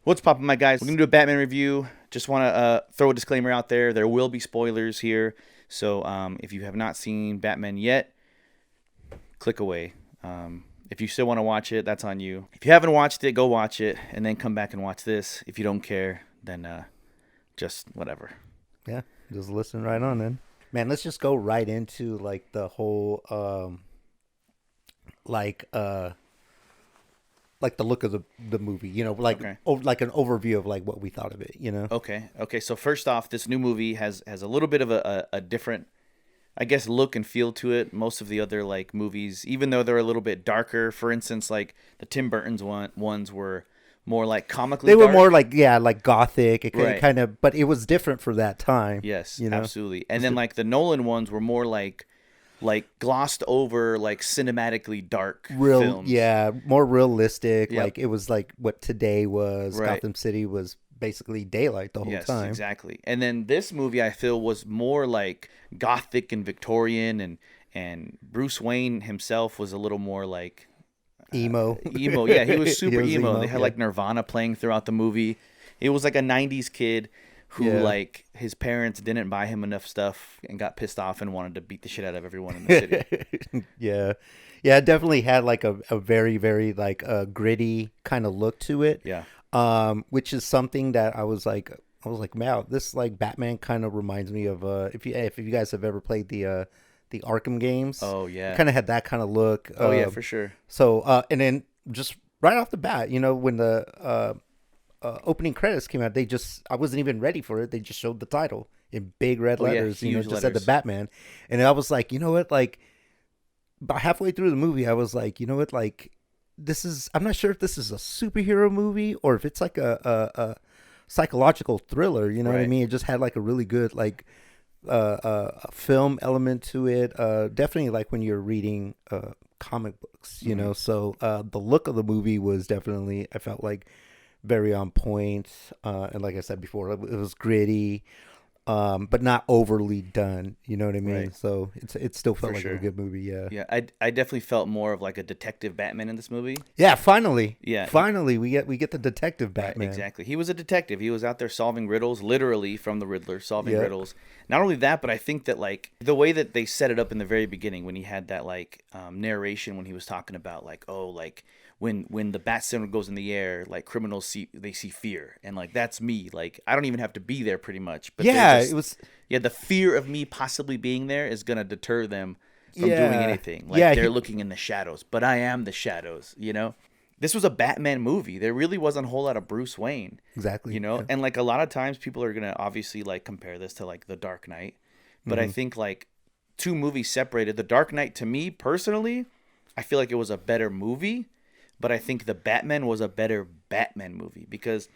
What's poppin', my guys? We're gonna do a Batman review. Just want to throw a disclaimer out there. There will be spoilers here, so if you have not seen Batman yet, click away. If you still want to watch it, that's on you. If you haven't watched it, go watch it, and then come back and watch this. If you don't care, then just whatever. Yeah, just listen right on then. Man, let's just go right into like the whole like uh like the look of the movie, Okay. like an overview of like what we thought of it. Okay. So first off, this new movie has a little bit of a different, I guess, look and feel to it. Most of the other like movies, even though they're a little bit darker, for instance, like the Tim Burton's ones were more like comically They were dark. more like like gothic, Right. kind of, but it was different for that time. Yes, you know. absolutely. And then like the Nolan ones were more like glossed over, like cinematically dark Real, films. yeah, more realistic. Yep. Like it was like what today was. Right. Gotham City was basically daylight the whole Yes, time. exactly. And then this movie I feel was more like gothic and Victorian, and Bruce Wayne himself was a little more like Emo. emo. Yeah, he was super was emo. emo, They had yeah. like Nirvana playing throughout the movie. It was like a 90s kid who Yeah. like his parents didn't buy him enough stuff and got pissed off and wanted to beat the shit out of everyone in the city. Yeah. Yeah, it definitely had like a very, very like gritty kind of look to it. Yeah. Which is something that I was like, wow, this like Batman kind of reminds me of if you guys have ever played the Arkham games. Oh yeah. Kind of had that kind of look. Oh yeah, for sure. So and then just right off the bat, when the opening credits came out, I wasn't even ready for it. They just showed the title in big red Oh, yeah, letters, huge just said the letters. Batman. And I was like, you know what, like about halfway through the movie, I was like, you know what, like I'm not sure if this is a superhero movie or if it's like a psychological thriller. You know what I Right. mean? It just had like a really good like a film element to it. Definitely like when you're reading comic books, Mhm. So the look of the movie was definitely, I felt like, very on point. And like I said before, it was gritty, but not overly done. You know what I mean? Right. So it still felt For like sure. a good movie. Yeah. Yeah, I definitely felt more of like a detective Batman in this movie. Yeah. Finally. Yeah, Finally, we get the detective right, Batman. exactly. He was a detective. He was out there solving riddles, literally from the Riddler, solving Yeah. riddles. Not only that, but I think that like the way that they set it up in the very beginning, when he had that like narration, when he was talking about like, oh, like when the bat signal goes in the air, like criminals see fear, and like that's me. Like I don't even have to be there, pretty much. But they're Yeah. just, It was. yeah, the fear of me possibly being there is gonna deter them from doing Yeah. anything. Like Yeah. they're looking in the shadows, but I am the shadows. This was a Batman movie. There really wasn't a whole lot of Bruce Wayne. Exactly. Yeah. And like a lot of times people are gonna obviously like compare this to like The Dark Knight, but I Mhm. think like two movies separated. The Dark Knight, to me personally, I feel like it was a better movie, but I think the Batman was a better Batman movie because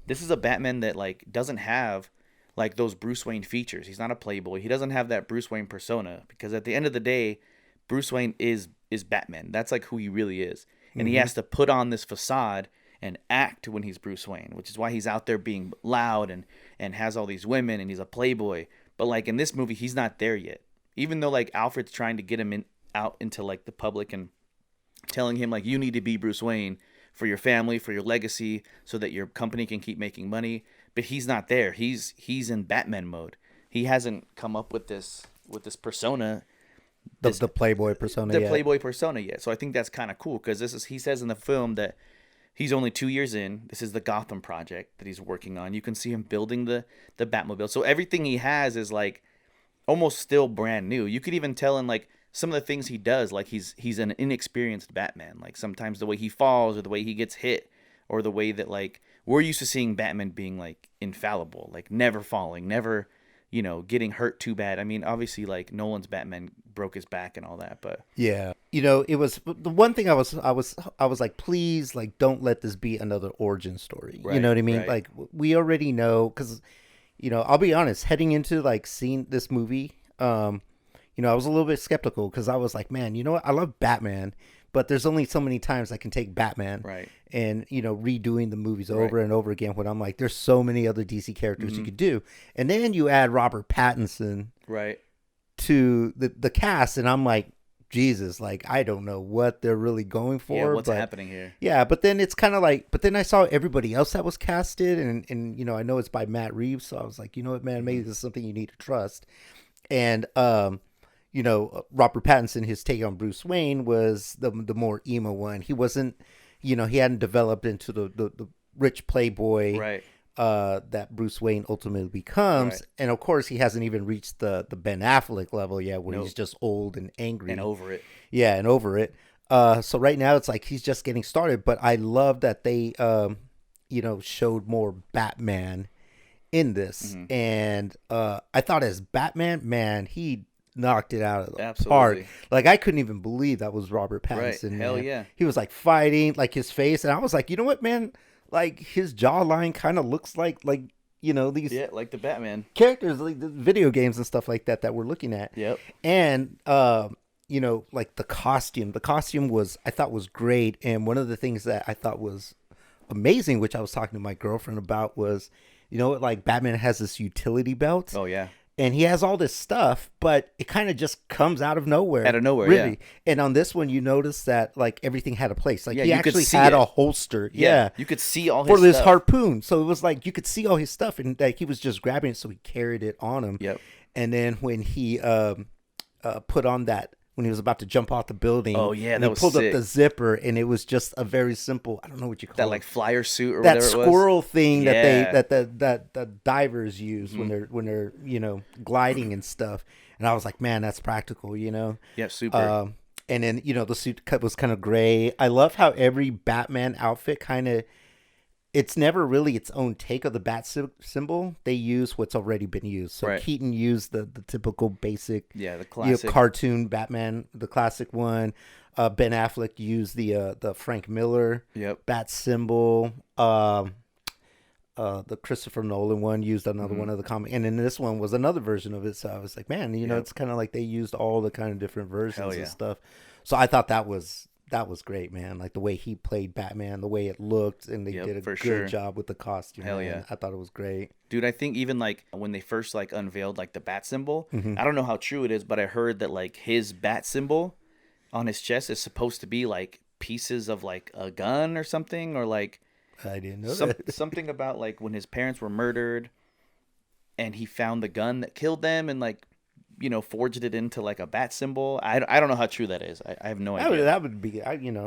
this is a Batman that like doesn't have like those Bruce Wayne features. He's not a playboy. He doesn't have that Bruce Wayne persona because at the end of the day, Bruce Wayne is Batman. That's like who he really is. And he Mhm. has to put on this facade and act when he's Bruce Wayne, which is why he's out there being loud and has all these women and he's a playboy. But like in this movie, he's not there yet. Even though like Alfred's trying to get him out into like the public and telling him like you need to be Bruce Wayne for your family, for your legacy, so that your company can keep making money. But he's not there. He's in Batman mode. He hasn't come up with this persona, The Playboy persona. the Yeah. Playboy persona yet. So I think that's kind of cool because he says in the film that he's only 2 years in. This is the Gotham project that he's working on. You can see him building the Batmobile. So everything he has is like almost still brand new. You could even tell in like some of the things he does, like he's an inexperienced Batman. Like sometimes the way he falls or the way he gets hit or the way that like we're used to seeing Batman being like infallible, like never falling, never, getting hurt too bad. I mean, obviously like Nolan's Batman broke his back and all that, but Yeah. It was the one thing I was like, please, like, don't let this be another origin story. You know Right, what I mean? right. Like, we already know, because, I'll be honest, heading into like seeing this movie, I was a little bit skeptical because I was like, man, you know what? I love Batman, but there's only so many times I can take Batman right. and, redoing the movies Right. over and over again when I'm like, there's so many other DC characters you Mhm. could do. And then you add Robert Pattinson Right. to the cast, and I'm like, Jesus, like I don't know what they're really going Yeah, for, what's but happening here? yeah, but then it's kind of like, but then I saw everybody else that was casted, and I know it's by Matt Reeves, so I was like, you know what, man, maybe Hmm. this is something you need to trust. And Robert Pattinson, his take on Bruce Wayne was the more emo one. He wasn't, he hadn't developed into the rich playboy Right, that Bruce Wayne ultimately becomes, right. and of course he hasn't even reached the Ben Affleck level yet, where he's Nope. just old and And angry, over it. yeah, and over it. So right now it's like he's just getting started, but I love that they showed more Batman in this, Hmm. and I thought as Batman, man, he knocked it out of the park. Absolutely. Like I couldn't even believe that was Robert Right. Pattinson, Hell man. yeah. He was like fighting, like his face, and I was like, you know what, man? Like his jawline kind of looks like these Yeah, like the Batman. characters, like the video games and stuff like that we're looking at, Yep. and like the costume. The costume was I thought was great, and one of the things that I thought was amazing, which I was talking to my girlfriend about, was like Batman has this utility belt, Oh yeah. and he has all this stuff, but it kind of just comes out of nowhere, Out of nowhere, yeah. really. And on this one, you notice that like everything had a place. Like Yeah, he you could actually see had it. a holster, Yeah. yeah, You could see all for his this stuff. harpoon. So it was like you could see all his stuff, and like he was just grabbing it, so he carried it on him. Yep. And then when he put on that, when he was about to jump off the building, Oh yeah, and that he was pulled up sick. the zipper, and it was just a very simple, I don't know what you That call like it, flyer suit or that whatever it was. squirrel thing that they Yeah. that the divers use when Hmm. they're gliding and stuff. And I was like, man, that's practical, Yep. Super. um and then the suit cut was kind of gray. I love how every Batman outfit kind of, it's never really its own take of the symbol. They use what's already been used. So Right. Keaton used the typical basic, Yeah. The classic. cartoon Batman, the classic one. Ben Affleck used the Frank Miller Yep. bat symbol. The Christopher Nolan one used another Hmm. one of the comic, and then this one was another version of it. So I was like, man, Yep. it's kind of like they used all the kind of different Hell versions and yeah. stuff. So I thought that was great, man. Like the way he played Batman, the way it looked, and they Yep. did a For good sure. job with the costume. Hell Man. yeah. I thought it was great. Dude, I think even like when they first like unveiled like the bat symbol, Hmm. I don't know how true it is, but I heard that like his bat symbol on his chest is supposed to be like pieces of like a gun or something, or like I didn't know that. something about like when his parents were murdered and he found the gun that killed them and like forged it into like a bat symbol. I don't know how true that is. I have no idea. That would be, I can Yeah.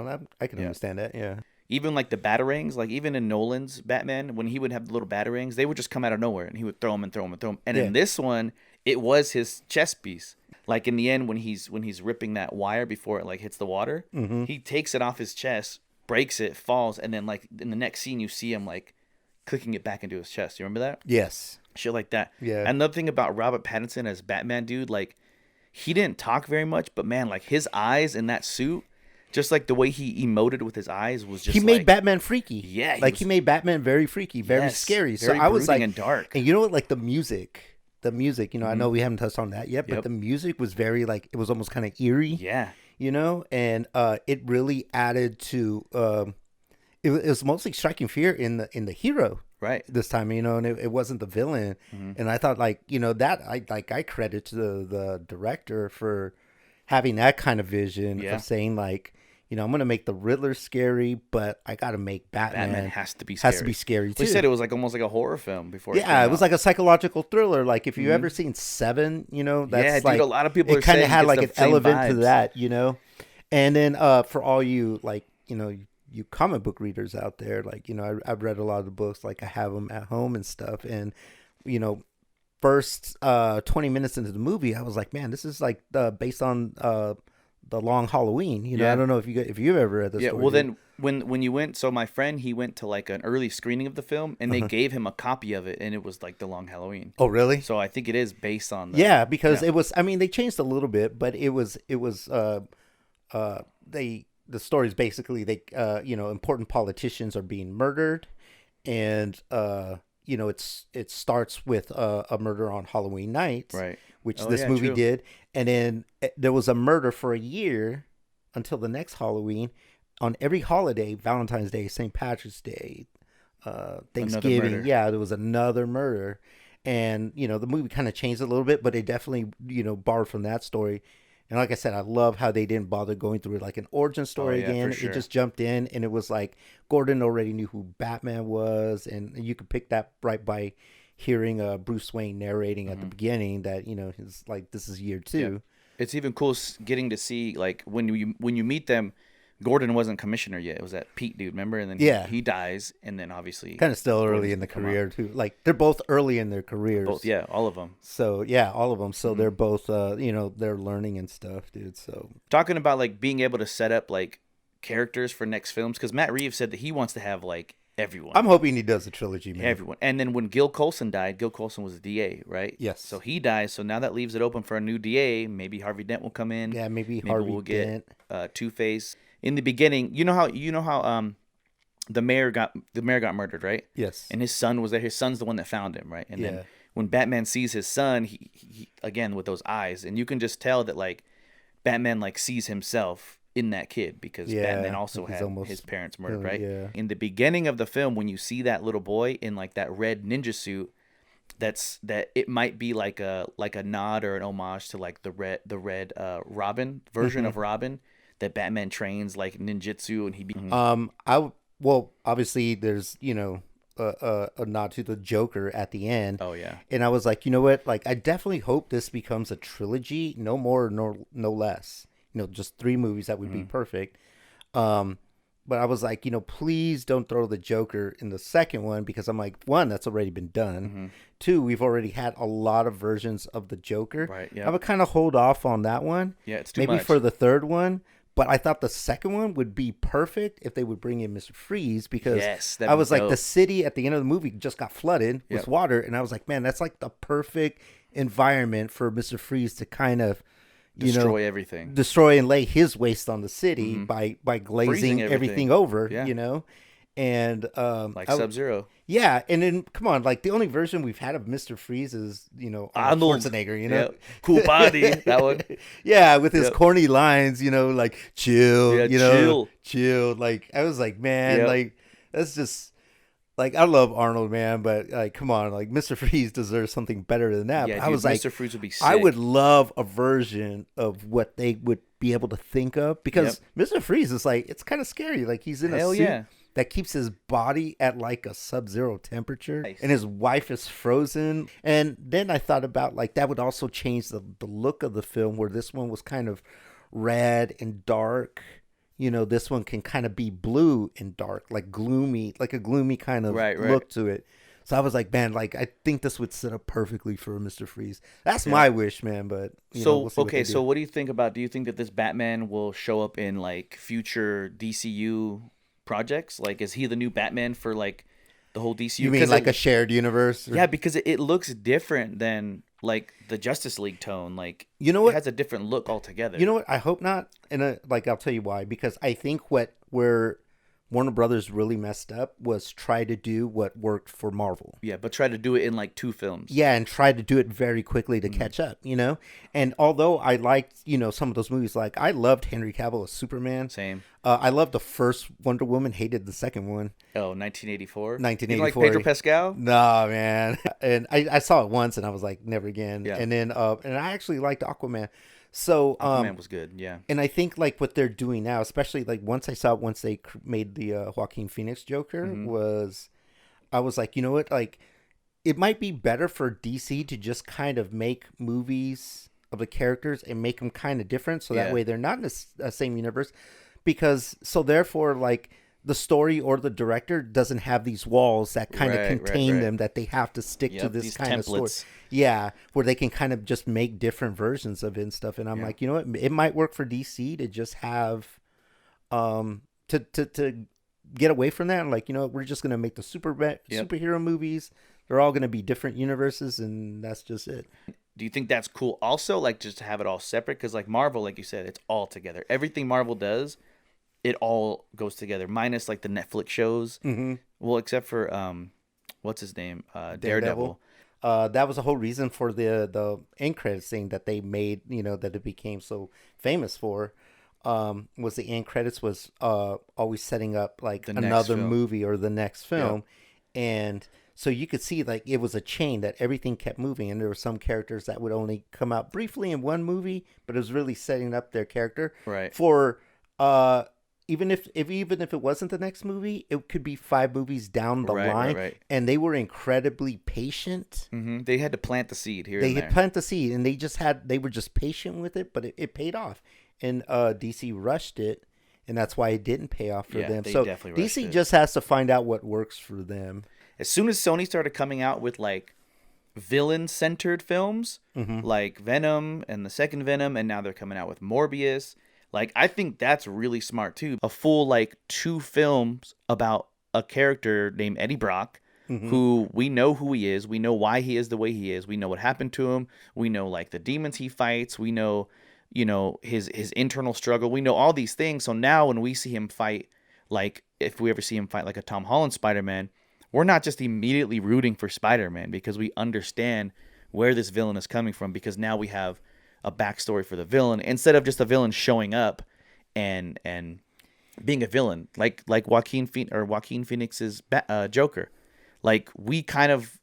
understand that. Yeah. Even like the batarangs, like even in Nolan's Batman, when he would have the little batarangs, they would just come out of nowhere and he would throw them and throw them and throw them. And Yeah. in this one, it was his chest piece. Like in the end, when he's ripping that wire before it like hits the water, Hmm. he takes it off his chest, breaks it, falls, and then like in the next scene, you see him like clicking it back into his chest. You remember that? Yes. Shit like that. Yeah. Another thing about Robert Pattinson as Batman, dude, like he didn't talk very much, but man, like his eyes in that suit, just like the way he emoted with his eyes was just He made like, Batman freaky. Yeah, he like was- he made Batman very freaky, very Yes, scary. So very I was brooding like, and dark. and you know what? Like the music, I know Mhm. we haven't touched on that yet, but Yep. the music was very like, it was almost kind of eerie, Yeah. and it really added to. It was mostly striking fear in the hero Right. this time, and it wasn't the villain. Mhm. And I thought like that I credit to the director for having that kind of vision Yeah. of saying like, I'm gonna make the Riddler scary, but I gotta make Batman has to be scary. has to be scary too. We said it was like almost like a horror film before. Yeah, it was out. like a psychological thriller. Like if you Mhm. ever seen Seven, that's Yeah, dude, like a lot of people are it kind of saying had it's like the an same element to vibes. that. And then for all you like, you comic book readers out there, like I've read a lot of the books, like I have them at home and stuff, and first 20 minutes into the movie, I was like, man, this is like based on the Long Halloween. Yeah. I don't know if you've ever read this. Yeah. story, Well, dude. then when you went, so my friend he went to like an early screening of the film, and they Uh-huh. gave him a copy of it, and it was like the Long Halloween. Oh, really? So I think it is based on the. Yeah, because Yeah. it was. I mean, they changed a little bit, but it was. The story is basically important politicians are being murdered, and it starts with a murder on Halloween night, Right. which Oh, this yeah, movie true. did, and then there was a murder for a year until the next Halloween. On every holiday, Valentine's Day, St. Patrick's Day, Thanksgiving, murder. yeah, there was another murder. And the movie kind of changed a little bit, but it definitely borrowed from that story. And like I said, I love how they didn't bother going through like an origin Oh story yeah, for again. It sure. just jumped in, and it was like Gordon already knew who Batman was, and you could pick that right by hearing Bruce Wayne narrating at the Hmm. beginning that he's like, this is year Yep. two. It's even cool getting to see like when you meet them. Gordon wasn't commissioner yet. It was that Pete dude, remember? And then Yeah, he dies, and then obviously kind of still early Gordon's in the gonna come up. career too. Like they're both early in their Both, careers. yeah, all of them. So yeah, all of them. So Hmm. they're both, they're learning and stuff, dude. So Talking about like being able to set up like characters for next films, because Matt Reeves said that he wants to have like everyone. I'm hoping he does a trilogy, man. Everyone. And then when Gil Colson died, Gil Colson was the DA, right? So Yes. he dies. So now that leaves it open for a new DA. Maybe Harvey Dent will come in. Yeah, maybe Maybe Harvey we'll get Dent. Two Face. In the beginning, you know how the mayor got murdered, right? Yes. And his son was there. His son's the one that found him, right? And then Yeah. when Batman sees his son, he again with those eyes, and you can just tell that like Batman like sees himself in that kid because Batman Yeah. also Like he's had his almost. parents murdered, right? Yeah. In the beginning of the film, when you see that little boy in like that red ninja suit, that it might be like a nod or an homage to like the red Robin version Hmm. of Robin that Batman trains like ninjutsu and he be. Mhm. Well, obviously there's a nod to the Joker at the end, Oh yeah. and I was like, you know what? Like, I definitely hope this becomes a trilogy, no more, no less. Just three movies that would be Hmm. perfect. Um, but I was like, please don't throw the Joker in the second one because I'm like, one, that's already been done. Hmm. Two, we've already had a lot of versions of the Joker. Right. I Yep. would kind of hold off on that one, Yeah. It's too maybe for much. the third one. But I thought the second one would be perfect if they would bring in Mr. Freeze because Yes, I that'd be was like, the dope. city at the end of the movie just got flooded with Yep. water. And I was like, man, that's like the perfect environment for Mr. Freeze to kind of, you know, Destroy everything. destroy and lay his waste on the city Hmm. by Freezing glazing everything everything. over, Yeah. and Like Sub Zero. yeah, and then come on, like the only version we've had of Mr. Freeze is Arnold Arnold. Schwarzenegger, Yep. Cool body. That one. yeah, with his Yep. corny lines, like chill, Yeah. Chill. chill. Like I was like, man, Yep. like that's just like I love Arnold, man, but like come on, like Mr. Freeze deserves something better than that. Yeah, But I dude. was like, Mr. Freeze would be I would sick. love a version of what they would be able to think of Yep. because Mr. Freeze is like it's kind of scary. Like he's in a Hell suit yeah. that keeps his body at like a sub-zero temperature Nice. and his wife is frozen. And then I thought about like that would also change the look of the film where this one was kind of red and dark. This one can kind of be blue and dark, like gloomy, like a gloomy kind of Right. Right. look to it. So I was like, man, like I think this would set up perfectly for Mr. Freeze. That's Yeah. my wish, man. But So we'll see what okay, they so do. what do you think about? Do you think that this Batman will show up in like future DCU projects? Like, is he the new Batman for like the whole DCU? You mean like a shared universe? Yeah, because it looks different than like the Justice League tone. Like, You know it what? has a different look altogether. You know what? I hope not. And like I'll tell you why. Because I think where Warner Brothers really messed up was try to do what worked for Marvel. Yeah, but try to do it in like two films. Yeah, and try to do it very quickly to catch up. And although I liked, some of those movies, like I loved Henry Cavill as Superman. Same. I loved the first Wonder Woman, hated the second one. Oh, 1984. 1984. You don't like Pedro Pascal? Nah, man. And I saw it once and I was like, never again. Yeah. And then, and I actually liked Aquaman. So, Aquaman was good. Yeah. and I think like what they're doing now, especially like once they made the Joaquin Phoenix Joker, was I was like, you know what, like it might be better for DC to just kind of make movies of the characters and make them kind of different, so that Yeah. way they're not in the same universe, because so therefore like the story or the director doesn't have these walls that kind of Right, right, contain right. them that they have to stick to Yep, this these kind of story. templates. Yeah, where they can kind of just make different versions of it and stuff. And I'm Yeah. like, you know what? It might work for DC to just have, to get away from that. Like, we're just gonna make the superhero movies. They're all gonna be different universes, and that's just it. Do you think that's cool also, like just to have it all separate? Because like Marvel, like you said, it's all together. Everything Marvel does, it all goes together, minus like the Netflix shows. Mm-hmm. Well, except for what's his name, Daredevil. That was the whole reason for the end credits thing that they made. That it became so famous for. Was the end credits was always setting up like The next another film. movie or the next film, and So you could see like it was a chain that everything kept moving, and there were some characters that would only come out briefly in one movie, but it was really setting up their character Right. for even if it wasn't the next movie, it could be 5 movies down the Right. Right. line, Right. and they were incredibly patient. They had to plant the seed here They and had there. planted the seed, and they were just patient with it, but it paid off. And DC rushed it, and that's why it didn't pay off for Yeah, them. they So definitely rushed DC it. just has to find out what works for them. As soon as Sony started coming out with like villain centered films, like Venom and the second Venom, and now they're coming out with Morbius. Like, I think that's really smart too. A full like 2 films about a character named Eddie Brock, who we know who he is, we know why he is the way he is, we know what happened to him, we know like the demons he fights, we know, his internal struggle, we know all these things. So now when we see him fight, like if we ever see him fight like a Tom Holland Spider-Man, we're not just immediately rooting for Spider-Man because we understand where this villain is coming from, because now we have a backstory for the villain instead of just a villain showing up and being a villain like Joaquin Phoenix's Joker. Like, we kind of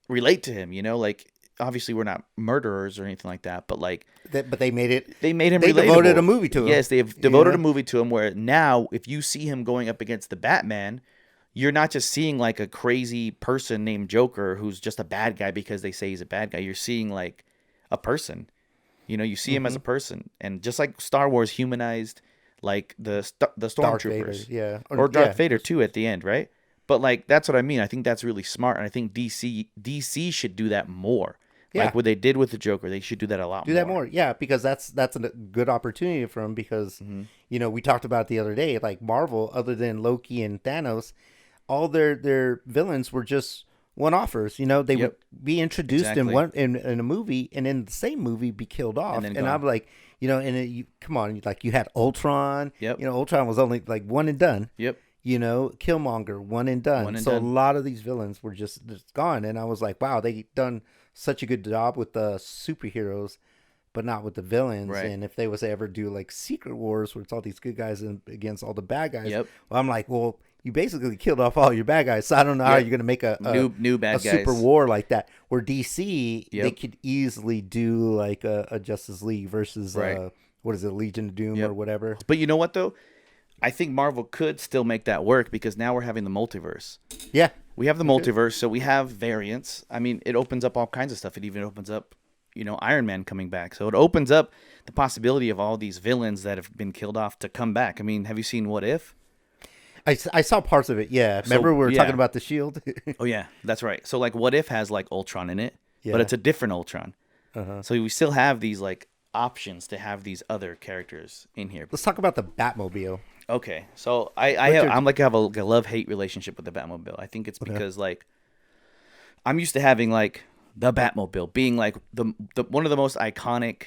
relate to him, like obviously we're not murderers or anything like that, but like But they made it. they made him They relatable. devoted a movie to him. Yes, they've devoted a movie to him, where now if you see him going up against the Batman, you're not just seeing like a crazy person named Joker who's just a bad guy because they say he's a bad guy. You're seeing like a person. You see him as a person, and just like Star Wars humanized like the Darth Vader, stormtroopers, yeah, or Darth yeah. Vader too at the end, right? But like, that's what I mean. I think that's really smart, and I think DC should do that more. Yeah. Like what they did with the Joker, they should do that a lot Do that more, yeah, because that's a good opportunity for him. Because we talked about it the other day, like Marvel, other than Loki and Thanos, all their villains were just one-offers. They would be introduced in a movie, and in the same movie be killed off. And I'm like, come on, like you had Ultron. Yep. Ultron was only like one and done. Yep. Killmonger, one and done. So done. a lot of these villains were just gone, and I was like, wow, they done such a good job with the superheroes, but not with the villains. Right. And if they was to ever do like Secret Wars, where it's all these good guys against all the bad guys, Yep. well, I'm like, well, you basically killed off all your bad guys, so I don't know how you're gonna make a new bad a guys. super war like that. Where DC, they Yep. could easily do like a Justice League versus Right. what is it, Legion of Doom or whatever. But you know what though? I think Marvel could still make that work, because now we're having the multiverse. Yeah. We have the multiverse, so we have variants. I mean, it opens up all kinds of stuff. It even opens up, Iron Man coming back. So it opens up the possibility of all these villains that have been killed off to come back. I mean, have you seen What If? I saw parts of it, yeah. Remember we were talking about the Shield? Oh, yeah, that's right. So, like, What If has, like, Ultron in it, but Yeah. it's a different Ultron. So we still have these, like, options to have these other characters in here. Let's talk about the Batmobile. Okay, so I'm like, I have a love-hate relationship with the Batmobile. I think it's because like I'm used to having like the Batmobile being like the one of the most iconic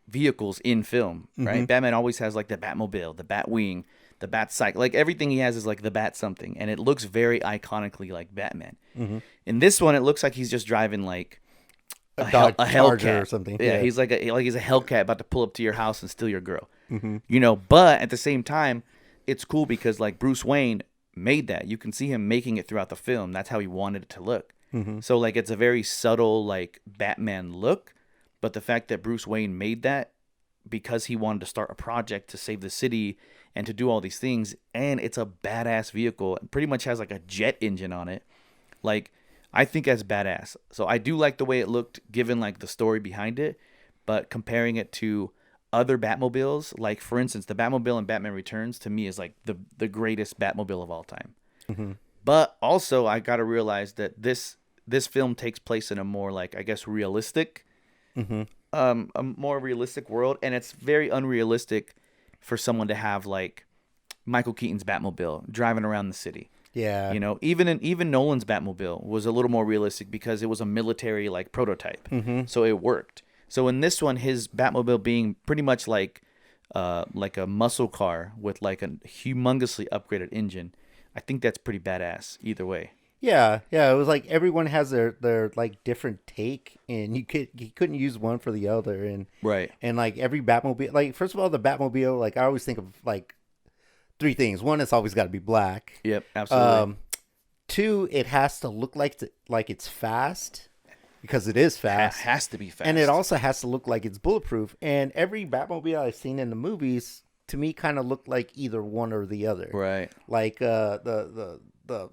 vehicles in film, right? Batman always has like the Batmobile, the Batwing, the Batcycle. Like everything he has is like the Bat something, and it looks very iconically like Batman. In this one, it looks like he's just driving like a Charger Hellcat or something. Yeah, he's like he's a Hellcat about to pull up to your house and steal your girl. But at the same time, it's cool because like Bruce Wayne made that. You can see him making it throughout the film. That's how he wanted it to look. So like it's a very subtle like Batman look, but the fact that Bruce Wayne made that because he wanted to start a project to save the city and to do all these things, and it's a badass vehicle. It pretty much has like a jet engine on it. Like, I think that's badass. So I do like the way it looked given like the story behind it, but comparing it to other Batmobiles, like for instance, the Batmobile in Batman Returns to me is like the greatest Batmobile of all time. But also I got to realize that this film takes place in a more like, I guess, realistic, a more realistic world, and it's very unrealistic for someone to have like Michael Keaton's Batmobile driving around the city. Yeah. Even Nolan's Batmobile was a little more realistic because it was a military like prototype, so it worked. So in this one, his Batmobile being pretty much like a muscle car with like a humongously upgraded engine, I think that's pretty badass either way. Yeah, it was like everyone has their like different take, and you couldn't use one for the other, and Right. and like every Batmobile, like first of all, the Batmobile, like I always think of like 3 things. One, it's always got to be black. Yep, absolutely. 2, it has to look like it's fast because it is fast. Has to be fast. And it also has to look like it's bulletproof. And every Batmobile I've seen in the movies, to me, kind of looked like either one or the other. Right. Like the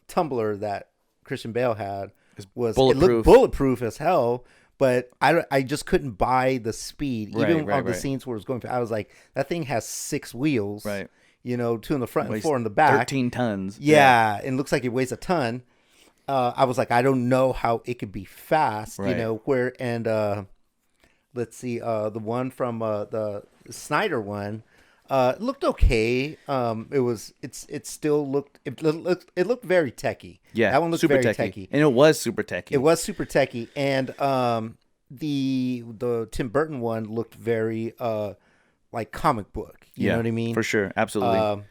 tumbler that Christian Bale had was bulletproof. It looked bulletproof as hell. But I just couldn't buy the speed, even Right, on the scenes where it was going. I was like, that thing has 6 wheels. Right. 2 in the front and 4 in the back. 13 tons. Yeah, and it looks like it weighs a ton. I was like, I don't know how it could be fast, Right. Let's see, the one from the Snyder one, it looked okay. It still looked, it looked very techy. Yeah, that one looked super very techy. and it was super techy. It was super techy, and the Tim Burton one looked very like comic book. You know what I mean? For sure, absolutely.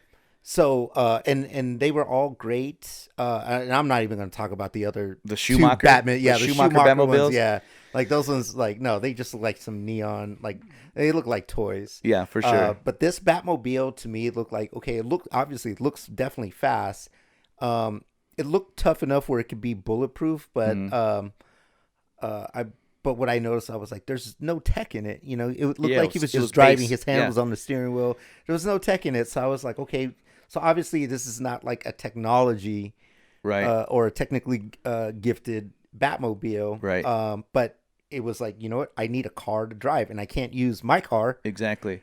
And they were all great. And I'm not even going to talk about the other Schumacher 2 Batman. Yeah, the Schumacher Batmobiles. ones. Yeah, like those ones. Like no, they just look like some neon. Like they look like toys. Yeah, for sure. But this Batmobile to me looked like okay. It looks definitely fast. It looked tough enough where it could be bulletproof, but But what I noticed, I was like, "There's no tech in it." It looked like he was just driving. base. His hand was on the steering wheel. There was no tech in it, so I was like, "Okay." So obviously, this is not like a technology, Right. or a technically gifted Batmobile, Right. But it was like, you know what? I need a car to drive, and I can't use my car. Exactly.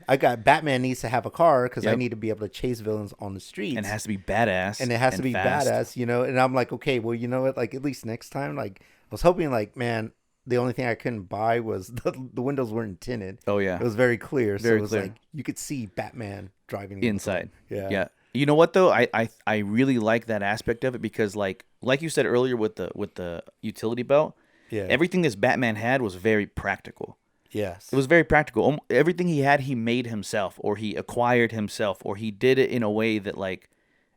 I got Batman needs to have a car because I Yep. need to be able to chase villains on the streets, And it has to be badass. and it has to be fast. badass. And I'm like, okay, well, you know what? Like at least next time, like I was hoping, like man. The only thing I couldn't buy was the windows weren't tinted. Oh yeah. It was very clear. So Very it was clear. like you could see Batman driving Inside. Yeah. Yeah. You know what though? I really like that aspect of it because like you said earlier with the utility belt, Yeah. everything this Batman had was very practical. Yes. It was very practical. Everything he had, he made himself, or he acquired himself, or he did it in a way that like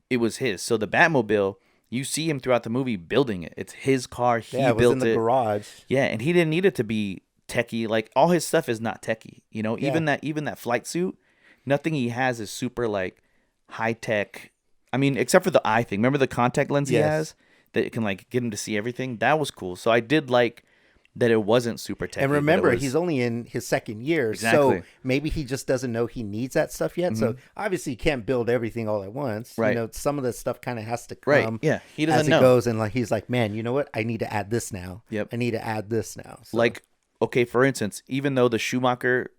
it was his. So the Batmobile, you see him throughout the movie building it. It's his car. He it was built in the it. garage. Yeah, and he didn't need it to be techie. Like all his stuff is not techie. Yeah. Even that flight suit, nothing he has is super like high tech. I mean, except for the eye thing. Remember the contact lens he Yes. has that can like get him to see everything? That was cool. So I did like that it wasn't super techy. And but it remember, was- he's only in his second year, Exactly. so maybe he just doesn't know he needs that stuff yet. So obviously, he can't build everything all at once. Right. Some of the stuff kind of has to Right. come Yeah. He as doesn't it know. goes, and like he's like, man, you know what? I need to add this now. Yep. I need to add this now. So, Like, okay, for instance, even though the Schumacher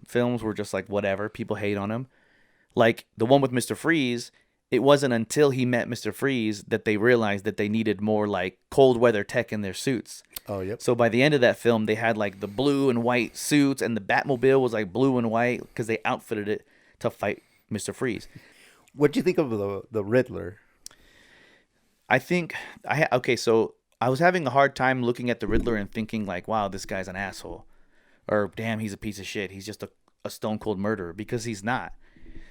films were just like whatever, people hate on him. Like the one with Mr. Freeze, it wasn't until he met Mr. Freeze that they realized that they needed more like cold weather tech in their suits. oh yep. So by the end of that film, they had like the blue and white suits, and the Batmobile was like blue and white because they outfitted it to fight Mr. Freeze. What do you think of the Riddler? I think so I was having a hard time looking at the Riddler and thinking like, wow, this guy's an asshole, or damn, he's a piece of shit. He's just a stone cold murderer, because he's not.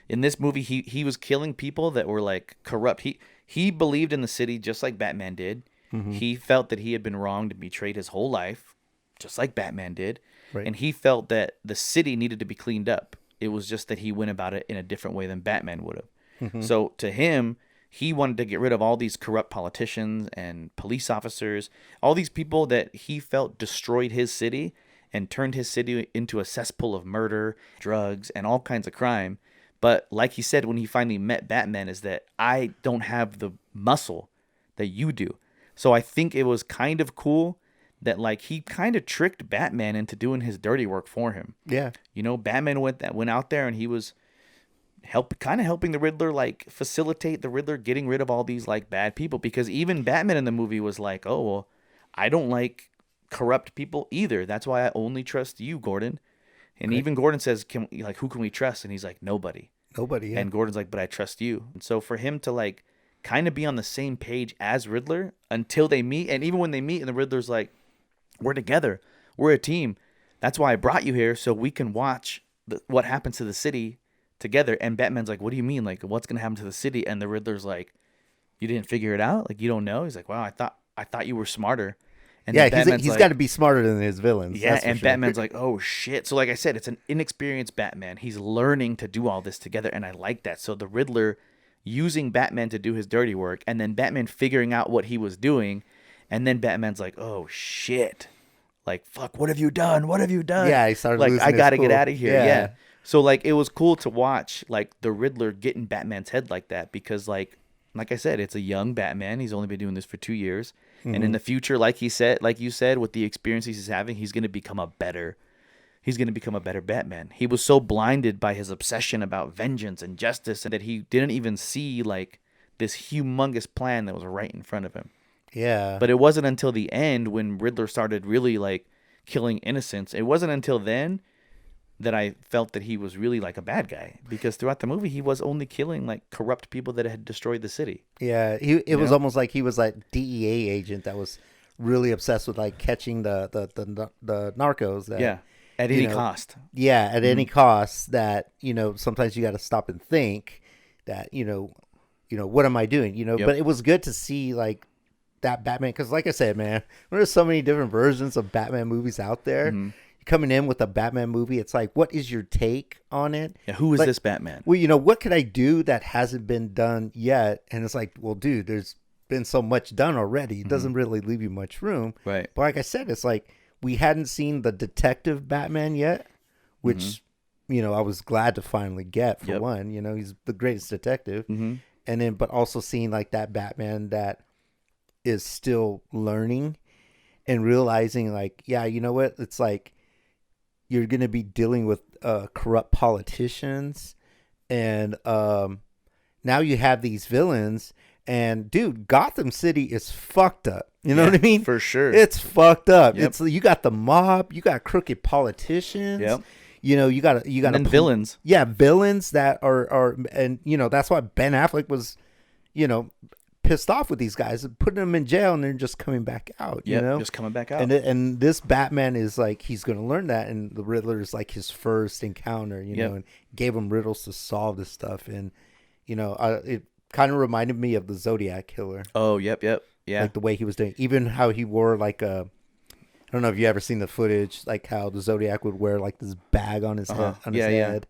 In this movie, he was killing people that were like corrupt. He believed in the city just like Batman did. Mm-hmm. He felt that he had been wronged and betrayed his whole life, just like Batman did. Right. And he felt that the city needed to be cleaned up. It was just that he went about it in a different way than Batman would have. Mm-hmm. So to him, he wanted to get rid of all these corrupt politicians and police officers, all these people that he felt destroyed his city and turned his city into a cesspool of murder, drugs, and all kinds of crime. But like he said when he finally met Batman, is that I don't have the muscle that you do. So I think it was kind of cool that like he kind of tricked Batman into doing his dirty work for him. Yeah. Batman went out there and he was helping the Riddler, like facilitate the Riddler getting rid of all these like bad people, because even Batman in the movie was like, oh well, I don't like corrupt people either. That's why I only trust you, Gordon. And even Gordon says, who can we trust? And he's like, nobody. Nobody. Yeah. And Gordon's like, but I trust you. And so for him to like kind of be on the same page as Riddler until they meet, and even when they meet and the Riddler's like, we're together, we're a team. That's why I brought you here, so we can watch what happens to the city together. And Batman's like, what do you mean? Like, what's going to happen to the city? And the Riddler's like, you didn't figure it out? Like, you don't know? He's like, wow, I thought you were smarter. And yeah, then he's got to be smarter than his villains. Yeah, that's for and sure. Batman's like, oh shit. So like I said, it's an inexperienced Batman. He's learning to do all this together, and I like that. So the Riddler using Batman to do his dirty work, and then Batman figuring out what he was doing, and then Batman's like, "Oh shit. Like, fuck, what have you done? What have you done? Yeah, he started Like, I losing his got to get cool. out of here." Yeah. Yeah. So like it was cool to watch like the Riddler get in Batman's head like that because like I said, it's a young Batman. He's only been doing this for 2 years. And in the future, like you said, with the experiences he's having, he's going to become a better Batman. He was so blinded by his obsession about vengeance and justice and that he didn't even see like this humongous plan that was right in front of him. Yeah. But it wasn't until the end when Riddler started really like killing innocents. It wasn't until then that I felt that he was really like a bad guy because throughout the movie he was only killing like corrupt people that had destroyed the city. Yeah, it was almost like he was like DEA agent that was really obsessed with like catching the narcos that Yeah, at any cost. Yeah, at any cost that, sometimes you got to stop and think that, what am I doing? Yep. But it was good to see like that Batman cuz like I said, man, there's so many different versions of Batman movies out there. Coming in with a Batman movie, it's like, what is your take on it? Yeah, who is like, this Batman? Well, what could I do that hasn't been done yet? And it's like, well, dude, there's been so much done already. It doesn't really leave you much room. Right. But like I said, it's like we hadn't seen the detective Batman yet, which, I was glad to finally get for one. He's the greatest detective. And then, but also seeing like that Batman that is still learning and realizing like, yeah, you know what? It's like, you're going to be dealing with corrupt politicians. And now you have these villains. And, dude, Gotham City is fucked up. You know what I mean? For sure. It's fucked up. Yep. It's you got the mob. You got crooked politicians. Yep. You got and villains. Yeah, villains that are and, that's why Ben Affleck was, pissed off with these guys, putting them in jail, and they're just coming back out. Just coming back out. And this Batman is like he's going to learn that, and the Riddler is like his first encounter. And gave him riddles to solve this stuff, and it kind of reminded me of the Zodiac Killer. Oh, yep, yeah. Like the way he was doing, even how he wore like a. I don't know if you ever seen the footage, like how the Zodiac would wear like this bag on his head, head,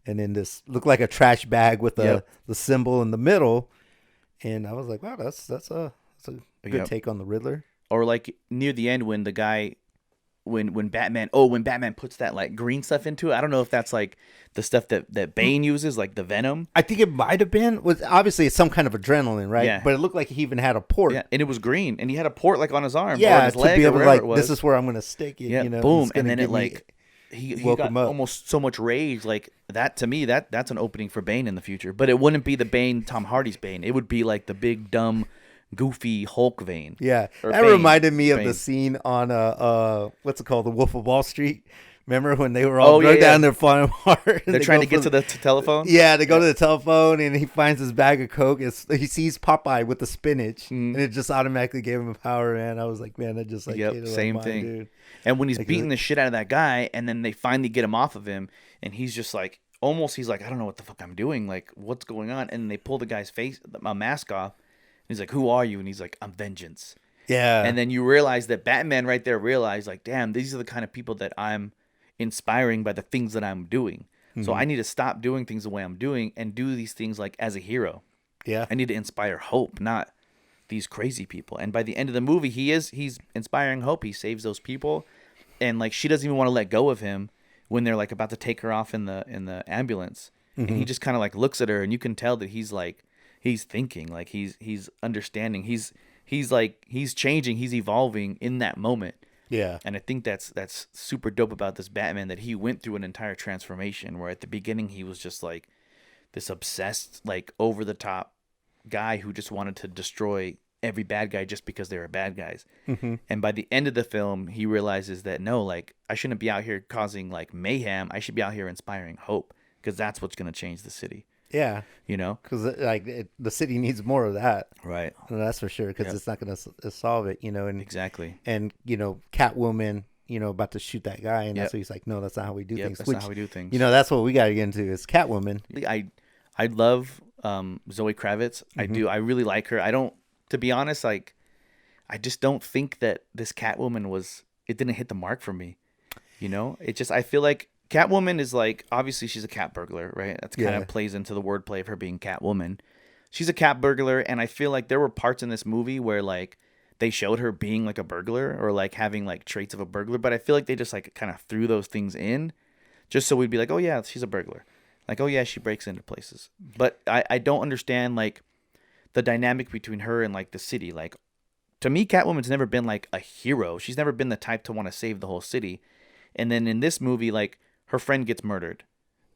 and then this looked like a trash bag with the symbol in the middle. And I was like, wow, that's a good take on the Riddler. Or like near the end when the guy, when Batman puts that like green stuff into it. I don't know if that's like the stuff that Bane uses, like the venom. I think it might have been. Obviously it's some kind of adrenaline, right? Yeah. But it looked like he even had a port. Yeah, and it was green, and he had a port like on his arm, or on Yeah, his to leg, be or able to wherever it like, was. this is where I'm going to stick it. Yeah, Boom, boom, it's and gonna then it give me- like he woke got him up. almost so much rage. Like that to me, that's an opening for Bane in the future. But it wouldn't be the Bane, Tom Hardy's Bane. It would be like the big dumb, goofy Hulk Bane. Yeah, Or that Bane. reminded me of Bane. the scene on what's it called, The Wolf of Wall Street. Remember when they were all drug down their farm apart? They're trying to get to the telephone. Yeah, they go to the telephone and he finds his bag of Coke. He sees Popeye with the spinach, and it just automatically gave him power. Man, I was like, man, that just like hit it same on thing. dude. And when he's Like, beating the shit out of that guy, and then they finally get him off of him, and he's just like, he's like, I don't know what the fuck I'm doing. Like, what's going on? And they pull the guy's mask off. He's like, who are you? And he's like, I'm vengeance. Yeah, And then you realize that Batman right there realized, like, damn, these are the kind of people that I'm inspiring by the things that I'm doing. So I need to stop doing things the way I'm doing and do these things like as a hero. yeah, I need to inspire hope, not these crazy people. And by the end of the movie, he's inspiring hope. He saves those people, and like she doesn't even want to let go of him when they're like about to take her off in the ambulance. And he just kind of like looks at her, and you can tell that he's thinking, like he's understanding. He's changing, he's evolving in that moment. yeah, And I think that's super dope about this Batman, that he went through an entire transformation where at the beginning he was just like this obsessed, like over the top guy who just wanted to destroy every bad guy just because they were bad guys. And by the end of the film, he realizes that no, like I shouldn't be out here causing like mayhem. I should be out here inspiring hope, because that's what's going to change the city. yeah. You know? Because the city needs more of that. Right. And that's for sure. Because it's not going to solve it. And Exactly. and Catwoman, about to shoot that guy, and that's what he's like, no, that's not how we do things. That's not how we do things. That's what we got to get into is Catwoman. I love Zoe Kravitz. I do. I really like her. I don't, to be honest, like I just don't think that this Catwoman it didn't hit the mark for me. It just, I feel like Catwoman is like, obviously she's a cat burglar, right? That's kind of plays into the wordplay of her being Catwoman. she's a cat burglar, and I feel like there were parts in this movie where like they showed her being like a burglar or like having like traits of a burglar, but I feel like they just like kind of threw those things in just so we'd be like, oh yeah, she's a burglar. Like, oh yeah, she breaks into places. But I don't understand like the dynamic between her and like the city. Like to me, Catwoman's never been like a hero. She's never been the type to want to save the whole city. And then in this movie, like her friend gets murdered.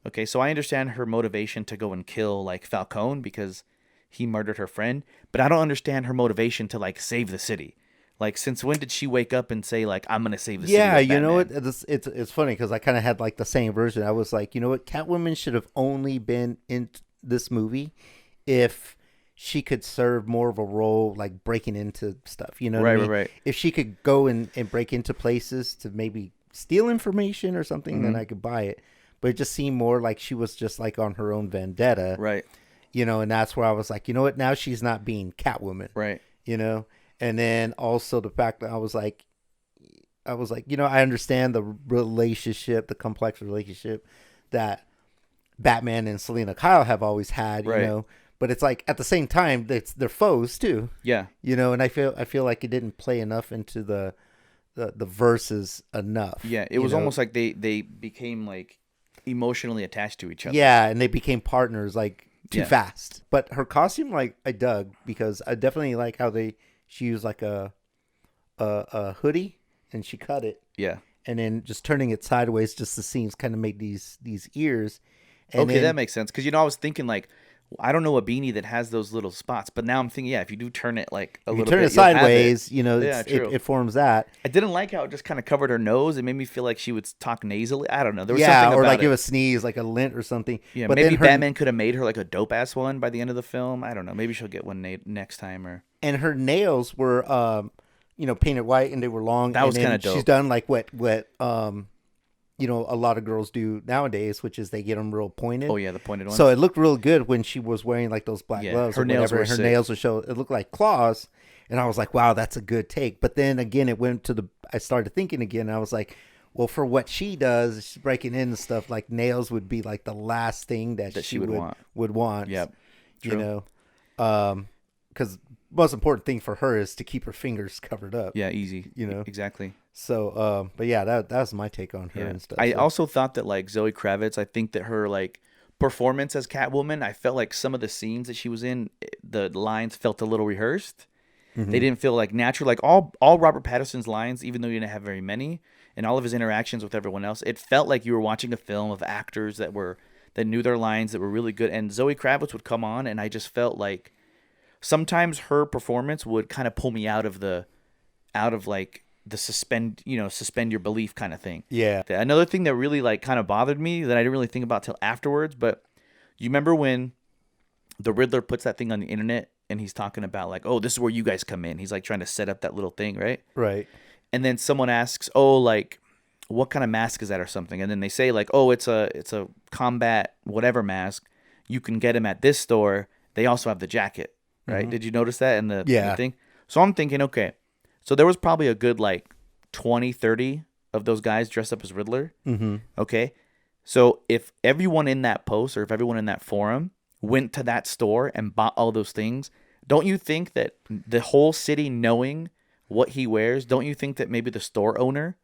Okay, so I understand her motivation to go and kill like Falcone because he murdered her friend, but I don't understand her motivation to like save the city. Like since when did she wake up and say like I'm gonna save the city Yeah, with you know what? Batman? It's funny because I kind of had like the same version. I was like, you know what? Catwoman should have only been in this movie if she could serve more of a role, like breaking into stuff. You know what I Right, right, mean? right. If she could go and break into places to maybe steal information or something, then Mm-hmm. I could buy it. But it just seemed more like she was just like on her own vendetta, Right, you know. And that's where I was like, you know what? Now she's not being Catwoman, right. you know. And then also the fact that I was like, you know, I understand the relationship, the complex relationship that Batman and Selena Kyle have always had, you Right. know. But it's like at the same time, they're foes too, Yeah. you know. And I feel like it didn't play enough into the verses enough. Yeah. It you was know? almost like they became like emotionally attached to each other. Yeah, and they became partners like too Yeah. fast. But her costume, like I dug because I definitely like how she used like a hoodie and she cut it Yeah. and then just turning it sideways, just the seams kind of made these ears. And Okay, then, that makes sense. Because I was thinking like, I don't know a beanie that has those little spots, but now I'm thinking, yeah, if you do turn it like a if you little turn bit, it you'll have sideways, you know, Yeah, true. it forms that. I didn't like how it just kind of covered her nose. It made me feel like she would talk nasally. I don't know. There was Yeah, something or about like it. give a sneeze, like a lint or something. Yeah, But maybe then Batman could have made her like a dope ass one by the end of the film. I don't know. Maybe she'll get one next time or her nails were painted white and they were long. That and was then kinda dope. She's done like what a lot of girls do nowadays, which is they get them real pointed. oh yeah, the pointed one. So it looked real good when she was wearing like those black Yeah, gloves. her or nails whatever, were and her sick. nails would show. It looked like claws, and I was like, "Wow, that's a good take." But then again, it went to the. I started thinking again. And I was like, "Well, for what she does, she's breaking into stuff. Like nails would be like the last thing that she would want. Would want. Yep. You True. know, because most important thing for her is to keep her fingers covered up. Yeah, easy. You know. Exactly. So, but yeah, that was my take on her Yeah. and stuff. I So- also thought that like Zoe Kravitz, I think that her like performance as Catwoman, I felt like some of the scenes that she was in, the lines felt a little rehearsed. Mm-hmm. They didn't feel like natural. Like all Robert Pattinson's lines, even though he didn't have very many, and all of his interactions with everyone else, it felt like you were watching a film of actors that knew their lines, that were really good. And Zoe Kravitz would come on, and I just felt like sometimes her performance would kind of pull me out of like the suspend your belief kind of thing. Yeah. Another thing that really like kind of bothered me that I didn't really think about till afterwards, but you remember when the Riddler puts that thing on the internet and he's talking about like, oh, this is where you guys come in. He's like trying to set up that little thing, right? Right. And then someone asks, oh, like, what kind of mask is that or something? And then they say like, oh, it's a combat whatever mask. You can get him at this store. They also have the jacket, right? Mm-hmm. Did you notice that in the Yeah. thing? So I'm thinking, okay, so there was probably a good like 20, 30 of those guys dressed up as Riddler. Mm-hmm. Okay. So if everyone in that post or if everyone in that forum went to that store and bought all those things, don't you think that the whole city knowing what he wears, don't you think that maybe the store owner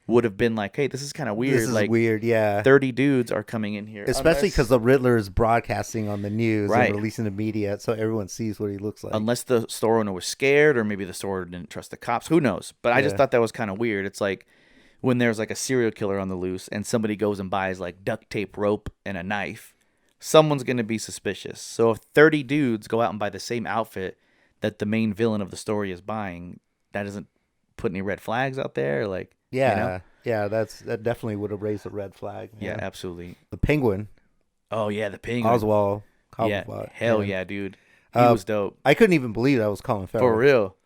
would have been like, hey, this is kind of weird. This is like weird, yeah. 30 dudes are coming in here. Especially Unless- because the Riddler is broadcasting on the news Right. and releasing the media, so everyone sees what he looks like. unless the store owner was scared or maybe the store didn't trust the cops. Who knows? But I just Yeah. thought that was kind of weird. It's like when there's like a serial killer on the loose and somebody goes and buys like duct tape rope and a knife, someone's going to be suspicious. So if 30 dudes go out and buy the same outfit that the main villain of the story is buying, that doesn't put any red flags out there. Like, yeah, you know? yeah, that definitely would have raised a red flag. Yeah, absolutely. The Penguin, Oh, yeah, the penguin. Oswald Yeah, Cobblepot. hell man. yeah, dude. He Uh, was dope. I couldn't even believe that was Colin Farrell. For real.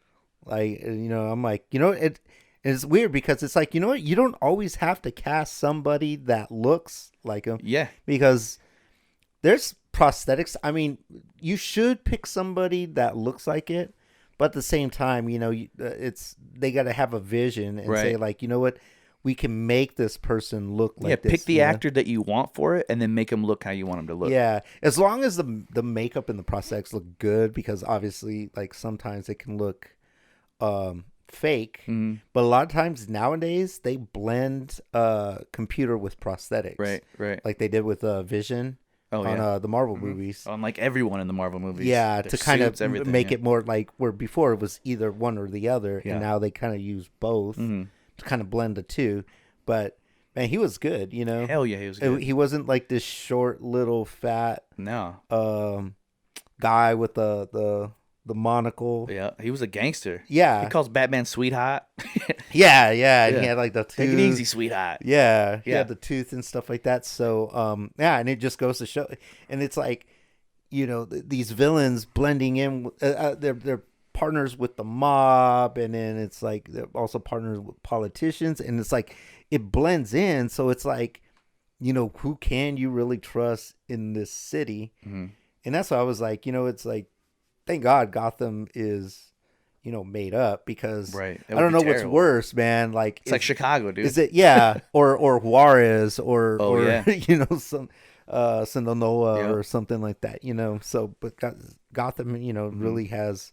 Like, I'm like, it's weird because it's like, you don't always have to cast somebody that looks like him. Yeah. Because there's prosthetics. I mean, you should pick somebody that looks like it, but at the same time, they got to have a vision and say Right. like, you know what, we can make this person look Yeah, like this. pick the actor that you want for it, and then make him look how you want him to look. Yeah, as long as the makeup and the prosthetics look good, because obviously, like sometimes it can look fake, but a lot of times nowadays they blend computer with prosthetics, Right. like they did with Vision on the Marvel movies. On like everyone in the Marvel movies. Yeah, Their to kind of suits, everything, make it more like where before it was either one or the other, Yeah. and now they kind of use both to kind of blend the two. But man, he was good, you know. Hell yeah, he was good. He wasn't like this short, little, fat No. guy with the monocle. Yeah, he was a gangster. Yeah. He calls Batman sweetheart. Yeah. And he had like the tooth. Take it easy, sweetheart. Yeah, he Yeah. had the tooth and stuff like that. So, yeah, and it just goes to show. And it's like, you know, these villains blending in. They're partners with the mob, and then it's like they're also partners with politicians, and it's like it blends in. So it's like, you know, who can you really trust in this city? And that's why I was like, you know, it's like, thank God Gotham is, you know, made up, because Right. I don't know what's worse, man. Like It's like Chicago, dude. is it or Juarez or yeah. you know, some Sinaloa or something like that, you know. So but Gotham, you know, really has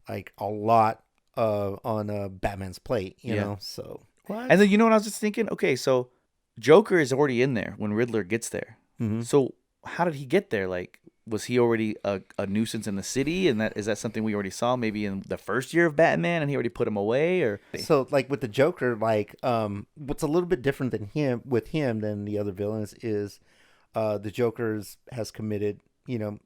like a lot on Batman's plate, you know. So what? And then you know what I was just thinking? Okay, so Joker is already in there when Riddler gets there. So how did he get there? Like, was he already a nuisance in the city? And is that something we already saw maybe in the first year of Batman, and he already put him away? Or so like with the Joker, like what's a little bit different than him than the other villains is the Joker has committed, you know,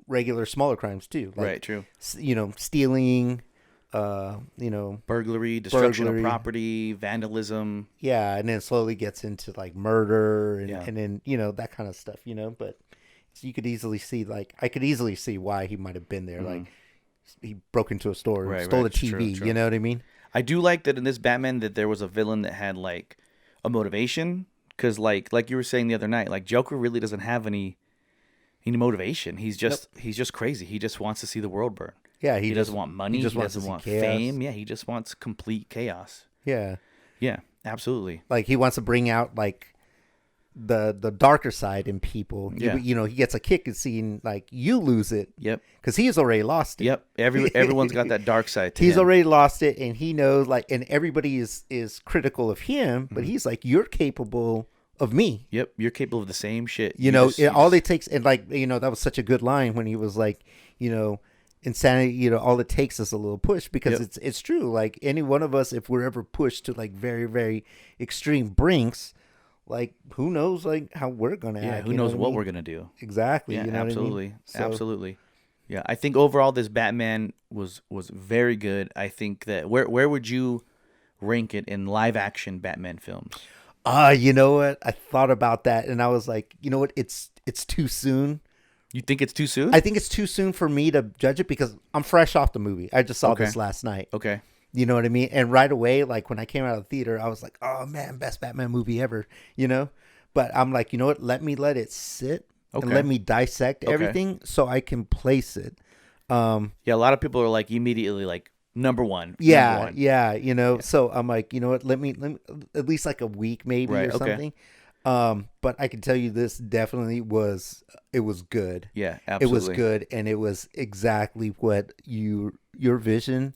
regular smaller crimes too. Like, right, true. You know, stealing, you know, Burglary, destruction of property, vandalism. Yeah, and then slowly gets into like murder and, Yeah. and then, you know, that kind of stuff, you know. But you could easily see, like, I could easily see why he might have been there. Like, he broke into a store, and stole a TV. True. You know what I mean? I do like that in this Batman that there was a villain that had like a motivation, because like you were saying the other night, like Joker really doesn't have any motivation. He's just crazy. He just wants to see the world burn. Yeah, He doesn't want money. He just wants doesn't to see want chaos. fame. Yeah, he just wants complete chaos. Yeah, Yeah, absolutely. like he wants to bring out like the darker side in people. Yeah. You know, he gets a kick at seeing like you lose it. Yep. Because he's already lost it. Yep. Everyone's got that dark side to He's him. already lost it, and he knows, like, and everybody is critical of him, but he's like, you're capable of me. Yep. You're capable of the same shit. You know, all it takes, and like, you know, that was such a good line when he was like, you know, insanity, you know, all it takes is a little push, because Yep. it's true. Like, any one of us, if we're ever pushed to like very, very extreme brinks, like, who knows, like, how we're gonna act. Who knows what we're gonna do? Exactly. Yeah, you know absolutely. what I mean? So, Absolutely. Yeah, I think overall this Batman was very good. I think that where would you rank it in live action Batman films? you know what? I thought about that, and I was like, you know what? It's too soon. You think it's too soon? I think it's too soon for me to judge it, because I'm fresh off the movie. I just saw Okay. this last night. Okay. You know what I mean? And right away, like when I came out of the theater, I was like, oh man, best Batman movie ever, you know? But I'm like, you know what? Let it sit and Okay. let me dissect everything so I can place it. Yeah, a lot of people are like immediately like number one. Yeah, number one. yeah, you know. So I'm like, you know what? Let me at least like a week maybe Right, or okay. something. But I can tell you this definitely was good. Yeah, It absolutely. was good, and it was exactly what your vision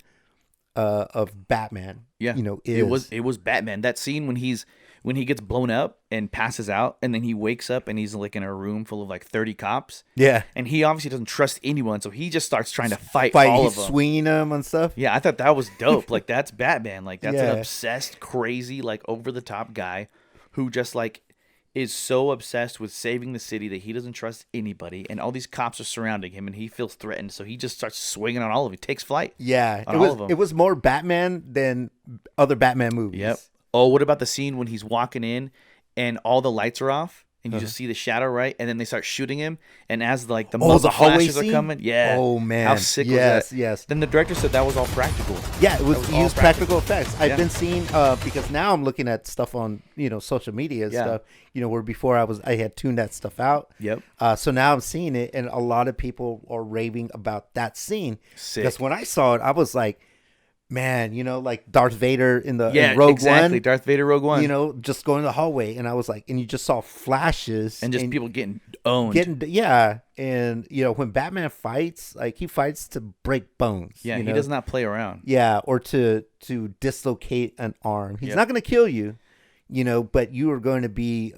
of Batman. Yeah, you know, is. it was Batman. That scene when he gets blown up and passes out, and then he wakes up and he's like in a room full of like 30 cops. Yeah. And he obviously doesn't trust anyone, so he just starts trying to fight all He's of them. swinging them and stuff. Yeah, I thought that was dope. Like, that's Batman. Like, that's Yeah. an obsessed, crazy, like, over-the-top guy who just, like, is so obsessed with saving the city that he doesn't trust anybody, and all these cops are surrounding him, and he feels threatened, so he just starts swinging on all of them. He takes flight. Yeah, On it all was of 'em. it was more Batman than other Batman movies. Yep. Oh, what about the scene when he's walking in and all the lights are off? And you just see the shadow, right? And then they start shooting him. And as like the muzzle hallway flashes are scene? coming, yeah. Oh, man. how sick Yes, was that? yes. Then the director said that was all practical. Yeah, it was That was he all used practical effects. I've Yeah. been seeing because now I'm looking at stuff on, you know, social media and Yeah. stuff. You know, where before I had tuned that stuff out. Yep. So now I'm seeing it, and a lot of people are raving about that scene. Sick. Because when I saw it, I was like, Man, you know, like Darth Vader in Yeah, Rogue exactly. One, Darth Vader Rogue you One. know, just going the hallway, and I was like, and you just saw flashes And just and people getting owned. getting, yeah, and you know, when Batman fights, like he fights to break bones, Yeah, you he know, does not play around. yeah, or to dislocate an arm. He's Yep. not going to kill you, you know, but you are going to be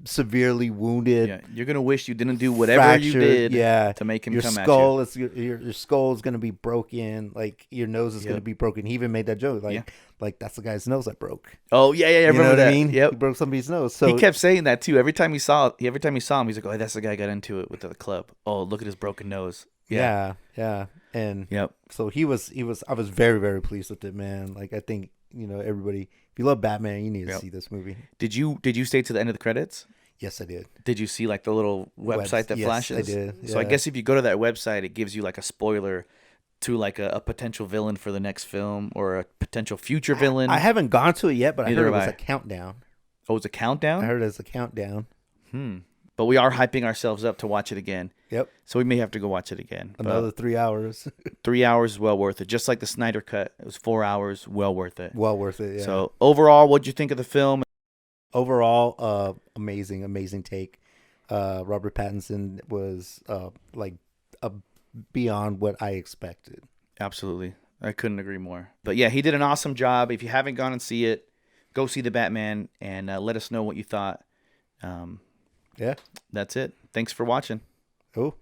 severely wounded, Yeah, you're gonna wish you didn't do whatever you fractured. did Yeah, to make him your come at you. skull is your skull is going to be broken. Like your nose is going to Yep. be broken. He even made that joke, Yeah. like that's the guy's nose that broke. Oh yeah, yeah, I You know remember what I that. mean? He Yep. broke somebody's nose. He So kept saying that too. Every time he saw him, he's like, "Oh, that's the guy who got into it with the club. Oh, look at his broken nose." Yeah. yeah, yeah, and Yep. so he was. I was very very pleased with it, man. Like I think you know everybody. If you love Batman, you need to Yep. see this movie. Did you stay to the end of the credits? Yes, I did. Did you see like the little website that Yes, flashes? I did. So I Yeah. guess if you go to that website, it gives you like a spoiler to like a potential villain for the next film or a potential future villain. I haven't gone to it yet, but I Neither heard it have was I. a countdown. Oh, it's a I countdown. heard it was a countdown. Hmm. But we are hyping ourselves up to watch it again. Yep. So we may have to go watch it again. But Another 3 hours. 3 hours is well worth it. Just like the Snyder cut, it was 4 hours, well worth it. Well worth it. Yeah. So overall, what'd you think of the film? Overall, amazing take. Robert Pattinson was like uh, beyond what I expected. Absolutely, I couldn't agree more. But yeah, he did an awesome job. If you haven't gone and see it, go see the Batman and let us know what you thought. Yeah. That's it. Thanks for watching. Oh.